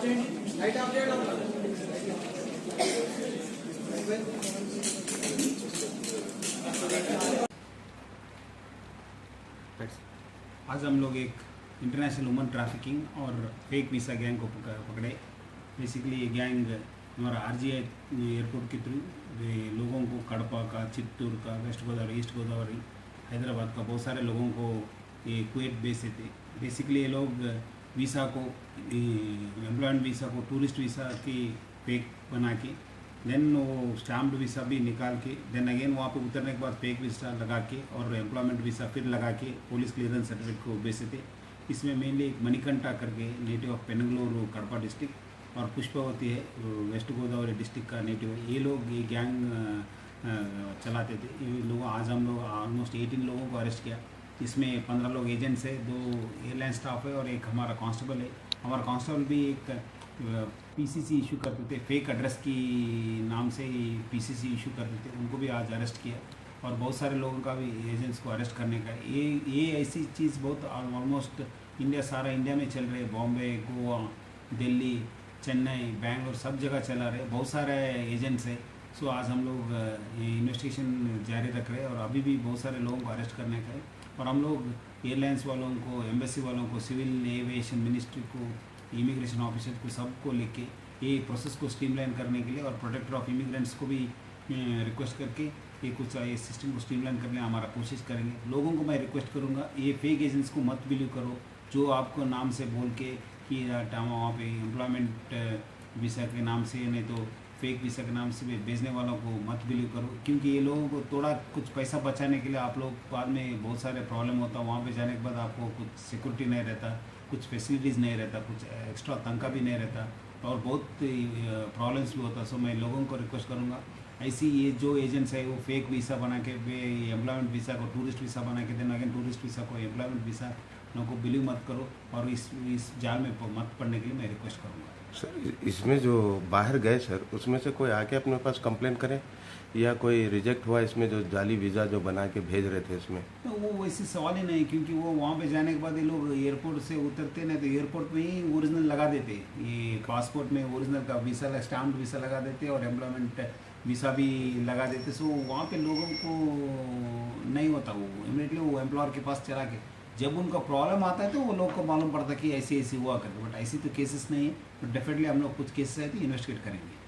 आज हम लोग एक इंटरनेशनल वुमन ट्रैफिकिंग और फेक वीसा गैंग को पकड़े। बेसिकली ये गैंग हमारा आरजीआई एयरपोर्ट के थ्रू लोगों को कड़पा का, चित्तूर का, वेस्ट गोदावरी, ईस्ट गोदावरी, हैदराबाद का बहुत सारे लोगों को ये कुवैत भेजते थे। बेसिकली ये लोग वीसा को, एम्प्लॉयमेंट वीसा को टूरिस्ट वीसा की फेक बना के देन वो स्टैम्प्ड वीसा भी निकाल के देन अगेन वहाँ पे उतरने के बाद फेक वीसा लगा के और एम्प्लॉयमेंट वीसा फिर लगा के पुलिस क्लियरेंस सर्टिफिकेट को बेचते थे। इसमें मेनली एक मणिकंठा करके नेटिव ऑफ पेनंगलूर कड़पा डिस्ट्रिक्ट और पुष्पावती है वेस्ट गोदावरी डिस्ट्रिक्ट का नेटिव है। ये लोग ये गैंग चलाते थे। ये लोग आज हम लोग ऑलमोस्ट 18 लोगों को अरेस्ट किया। इसमें 15 लोग एजेंट्स है, 2 एयरलाइन स्टाफ है और एक हमारा कांस्टेबल है। हमारा कांस्टेबल भी एक पीसीसी इशू करते थे, फेक एड्रेस की नाम से पीसीसी इशू करते थे, उनको भी आज अरेस्ट किया। और बहुत सारे लोगों का भी एजेंट्स को अरेस्ट करने का ये ऐसी चीज़ बहुत ऑलमोस्ट इंडिया, सारा इंडिया में चल रही है। बॉम्बे, गोवा, दिल्ली, चेन्नई, बैंगलोर सब जगह चला रहे, बहुत सारे एजेंट्स है। सो आज हम लोग ये इन्वेस्टिगेशन जारी रख रहे हैं और अभी भी बहुत सारे लोगों को अरेस्ट करने का है। और हम लोग एयरलाइंस वालों को, एम्बेसी वालों को, सिविल एविएशन मिनिस्ट्री को, इमिग्रेशन ऑफिसर को, सबको लेके ये प्रोसेस को स्ट्रीमलाइन करने के लिए और प्रोटेक्टर ऑफ इमिग्रेंट्स को भी रिक्वेस्ट करके ये कुछ ये सिस्टम को स्ट्रीमलाइन करने हमारा कोशिश करेंगे। लोगों को मैं रिक्वेस्ट करूँगा, ये फेक एजेंट्स को मत बिलीव करो जो आपको नाम से बोल के कि वहाँ पे एम्प्लॉयमेंट वीसा के नाम से, नहीं तो फेक वीसा के नाम से भी भेजने वालों को मत बिलीव करो। क्योंकि ये लोगों को थोड़ा कुछ पैसा बचाने के लिए आप लोग बाद में बहुत सारे प्रॉब्लम होता है। वहाँ पे जाने के बाद आपको कुछ सिक्योरिटी नहीं रहता, कुछ फैसिलिटीज़ नहीं रहता, कुछ एक्स्ट्रा तनख्वाह भी नहीं रहता और बहुत प्रॉब्लम्स भी होता। सो मैं लोगों को रिक्वेस्ट करूँगा, ऐसी ये जो एजेंट्स है वो फेक वीसा बना के एम्प्लॉयमेंट वीसा को टूरिस्ट वीसा बना के देना, अगेन टूरिस्ट वीसा को एम्प्लॉयमेंट वीसा को बिलीव मत करो और इस जाल में मत पड़ने के लिए मैं रिक्वेस्ट करूँगा। सर इसमें जो बाहर गए सर, उसमें से कोई आके अपने पास कंप्लेन करे या कोई रिजेक्ट हुआ इसमें, जो जाली वीज़ा जो बना के भेज रहे थे इसमें? तो वो वैसे सवाल ही नहीं, क्योंकि वो वहाँ पे जाने के बाद ये लोग एयरपोर्ट से उतरते नहीं तो एयरपोर्ट में ही ओरिजिनल लगा देते। ये पासपोर्ट में ओरिजिनल का वीसा, स्टैम्प्ड वीसा लगा देते और एम्प्लॉयमेंट वीसा भी लगा देते। सो वहाँ पे लोगों को नहीं होता, वो इमीडिएटली वो एम्प्लॉयर के पास चला के जब उनका प्रॉब्लम आता है तो वो लोग को मालूम पड़ता है कि ऐसे ऐसे हुआ करके। बट ऐसी तो केसेस नहीं है, तो डेफिनेटली हम लोग कुछ केसेस है तो इन्वेस्टिगेट करेंगे।